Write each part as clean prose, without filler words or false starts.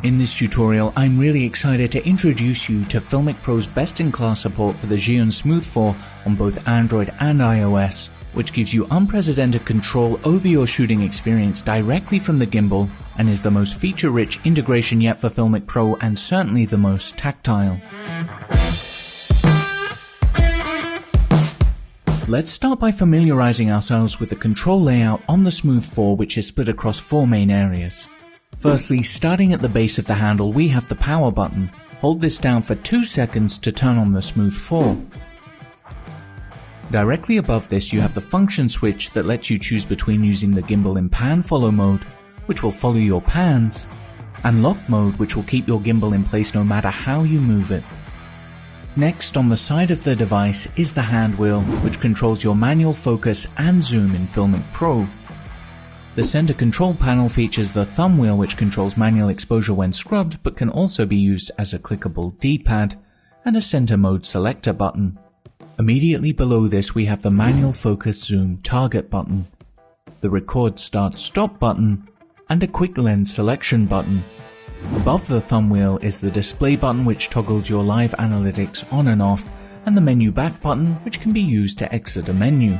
In this tutorial, I'm really excited to introduce you to FiLMiC Pro's best-in-class support for the Xeon Smooth 4 on both Android and iOS, which gives you unprecedented control over your shooting experience directly from the gimbal and is the most feature-rich integration yet for FiLMiC Pro and certainly the most tactile. Let's start by familiarizing ourselves with the control layout on the Smooth 4, which is split across 4 main areas. Firstly, starting at the base of the handle, we have the power button. Hold this down for 2 seconds to turn on the Smooth 4. Directly above this, you have the function switch that lets you choose between using the gimbal in pan follow mode, which will follow your pans, and lock mode, which will keep your gimbal in place no matter how you move it. Next, on the side of the device is the hand wheel, which controls your manual focus and zoom in FiLMiC Pro. The center control panel features the thumb wheel, which controls manual exposure when scrubbed but can also be used as a clickable D-pad, and a center mode selector button. Immediately below this we have the manual focus zoom target button, the record start stop button, and a quick lens selection button. Above the thumb wheel is the display button, which toggles your live analytics on and off, and the menu back button, which can be used to exit a menu.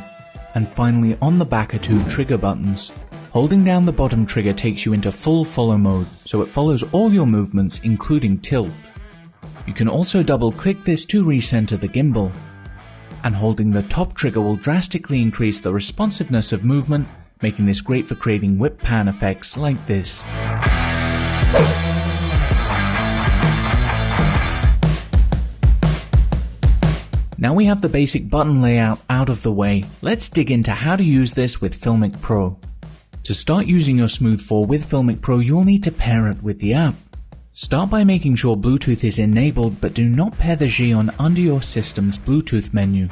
And finally, on the back are 2 trigger buttons. Holding down the bottom trigger takes you into full follow mode, so it follows all your movements including tilt. You can also double click this to recenter the gimbal. And holding the top trigger will drastically increase the responsiveness of movement, making this great for creating whip pan effects like this. Now we have the basic button layout out of the way, let's dig into how to use this with FiLMiC Pro. To start using your Smooth 4 with FiLMiC Pro, you'll need to pair it with the app. Start by making sure Bluetooth is enabled, but do not pair the Xeon under your system's Bluetooth menu.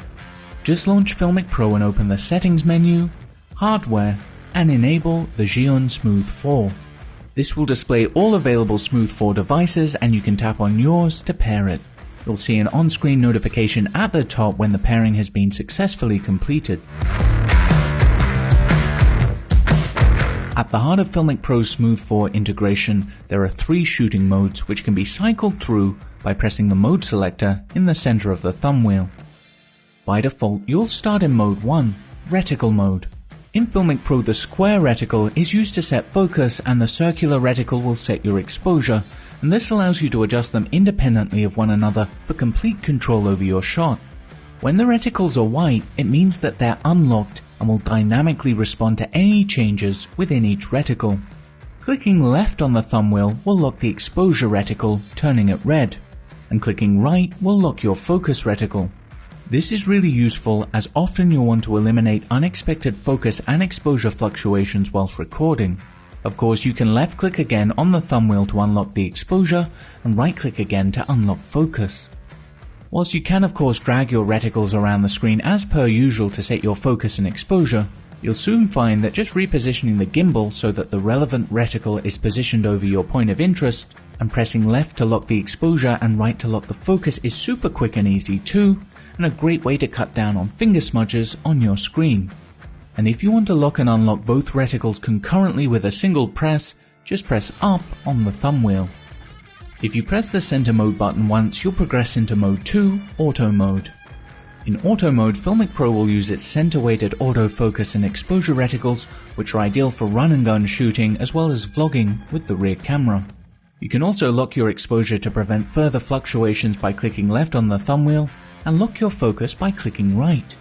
Just launch FiLMiC Pro and open the Settings menu, Hardware, and enable the Xeon Smooth 4. This will display all available Smooth 4 devices, and you can tap on yours to pair it. You'll see an on-screen notification at the top when the pairing has been successfully completed. At the heart of FiLMiC Pro's Smooth 4 integration, there are 3 shooting modes which can be cycled through by pressing the mode selector in the center of the thumb wheel. By default, you'll start in mode 1, reticle mode. In FiLMiC Pro, the square reticle is used to set focus and the circular reticle will set your exposure, and this allows you to adjust them independently of one another for complete control over your shot. When the reticles are white, it means that they're unlocked and will dynamically respond to any changes within each reticle. Clicking left on the thumb wheel will lock the exposure reticle, turning it red, and clicking right will lock your focus reticle. This is really useful as often you'll want to eliminate unexpected focus and exposure fluctuations whilst recording. Of course, you can left click again on the thumb wheel to unlock the exposure and right click again to unlock focus. Whilst you can of course drag your reticles around the screen as per usual to set your focus and exposure, you'll soon find that just repositioning the gimbal so that the relevant reticle is positioned over your point of interest and pressing left to lock the exposure and right to lock the focus is super quick and easy too, and a great way to cut down on finger smudges on your screen. And if you want to lock and unlock both reticles concurrently with a single press, just press up on the thumb wheel. If you press the center mode button once, you'll progress into mode 2, auto mode. In auto mode, FiLMiC Pro will use its center-weighted autofocus and exposure reticles, which are ideal for run and gun shooting as well as vlogging with the rear camera. You can also lock your exposure to prevent further fluctuations by clicking left on the thumb wheel, and lock your focus by clicking right.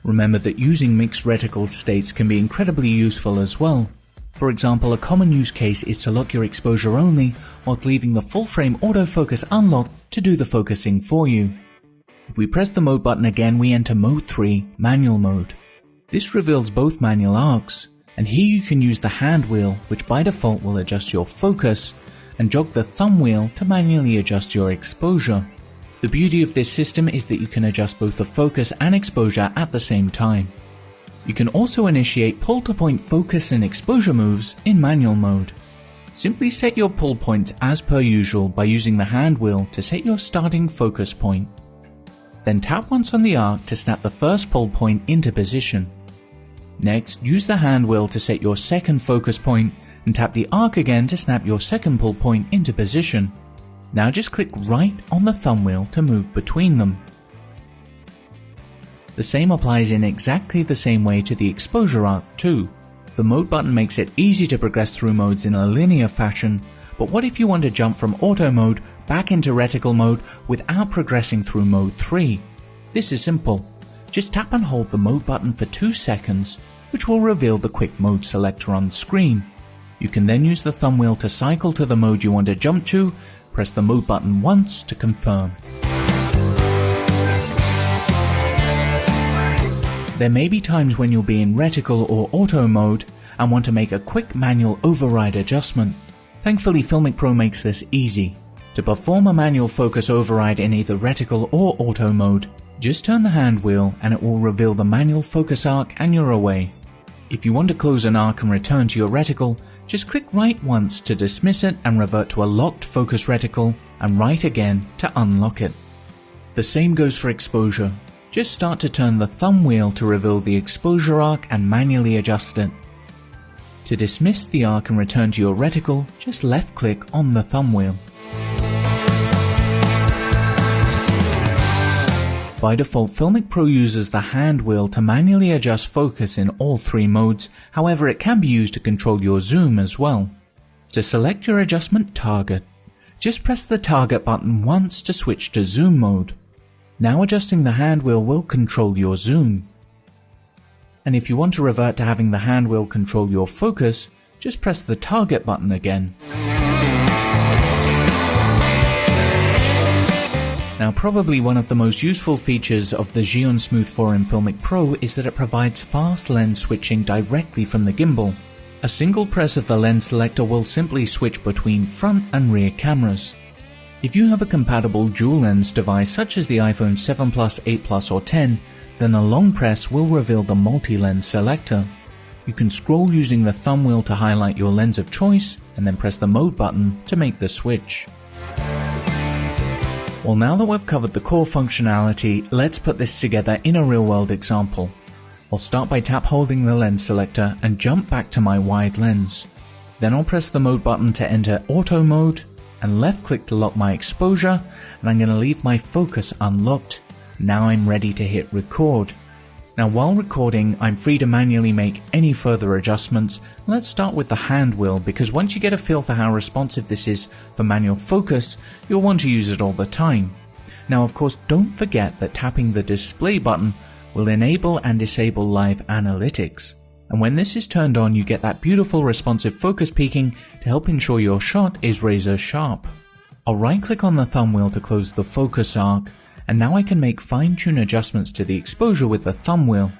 Remember that using mixed reticle states can be incredibly useful as well. For example, a common use case is to lock your exposure only while leaving the full frame autofocus unlocked to do the focusing for you. If we press the mode button again, we enter mode 3, manual mode. This reveals both manual arcs, and here you can use the hand wheel, which by default will adjust your focus, and jog the thumb wheel to manually adjust your exposure. The beauty of this system is that you can adjust both the focus and exposure at the same time. You can also initiate pull-to-point focus and exposure moves in manual mode. Simply set your pull points as per usual by using the hand wheel to set your starting focus point. Then tap once on the arc to snap the first pull point into position. Next, use the hand wheel to set your second focus point and tap the arc again to snap your second pull point into position. Now just click right on the thumb wheel to move between them. The same applies in exactly the same way to the exposure arc too. The mode button makes it easy to progress through modes in a linear fashion, but what if you want to jump from auto mode back into reticle mode without progressing through mode 3? This is simple. Just tap and hold the mode button for 2 seconds, which will reveal the quick mode selector on screen. You can then use the thumb wheel to cycle to the mode you want to jump to, press the mode button once to confirm. There may be times when you'll be in reticle or auto mode and want to make a quick manual override adjustment. Thankfully, FiLMiC Pro makes this easy. To perform a manual focus override in either reticle or auto mode, just turn the hand wheel and it will reveal the manual focus arc and you're away. If you want to close an arc and return to your reticle, just click right once to dismiss it and revert to a locked focus reticle, and right again to unlock it. The same goes for exposure. Just start to turn the thumb wheel to reveal the exposure arc and manually adjust it. To dismiss the arc and return to your reticle, just left click on the thumb wheel. By default, FiLMiC Pro uses the hand wheel to manually adjust focus in all 3 modes, however it can be used to control your zoom as well. To select your adjustment target, just press the target button once to switch to zoom mode. Now adjusting the hand wheel will control your zoom. And if you want to revert to having the hand wheel control your focus, just press the target button again. Now, probably one of the most useful features of the Xeon Smooth 4 in FiLMiC Pro is that it provides fast lens switching directly from the gimbal. A single press of the lens selector will simply switch between front and rear cameras. If you have a compatible dual lens device such as the iPhone 7 Plus, 8 Plus or 10, then a long press will reveal the multi-lens selector. You can scroll using the thumb wheel to highlight your lens of choice and then press the mode button to make the switch. Well, now that we've covered the core functionality, let's put this together in a real-world example. I'll start by tap holding the lens selector and jump back to my wide lens. Then I'll press the mode button to enter auto mode and left click to lock my exposure, and I'm going to leave my focus unlocked. Now I'm ready to hit record. Now while recording, I'm free to manually make any further adjustments. Let's start with the hand wheel, because once you get a feel for how responsive this is for manual focus, you'll want to use it all the time. Now of course, don't forget that tapping the display button will enable and disable live analytics. And when this is turned on, you get that beautiful responsive focus peaking to help ensure your shot is razor sharp. I'll right click on the thumb wheel to close the focus arc, and now I can make fine-tune adjustments to the exposure with the thumb wheel.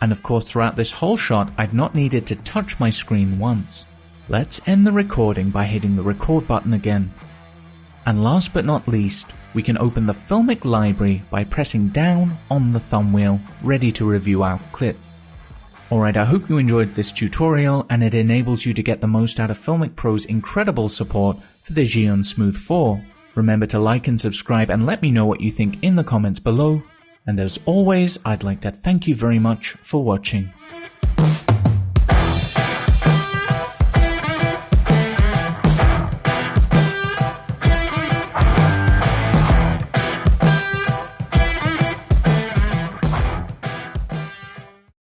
And of course, throughout this whole shot, I've not needed to touch my screen once. Let's end the recording by hitting the record button again. And last but not least, we can open the FiLMiC library by pressing down on the thumb wheel, ready to review our clip. Alright, I hope you enjoyed this tutorial and it enables you to get the most out of FiLMiC Pro's incredible support for the Xeon Smooth 4. Remember to like and subscribe and let me know what you think in the comments below. And as always, I'd like to thank you very much for watching.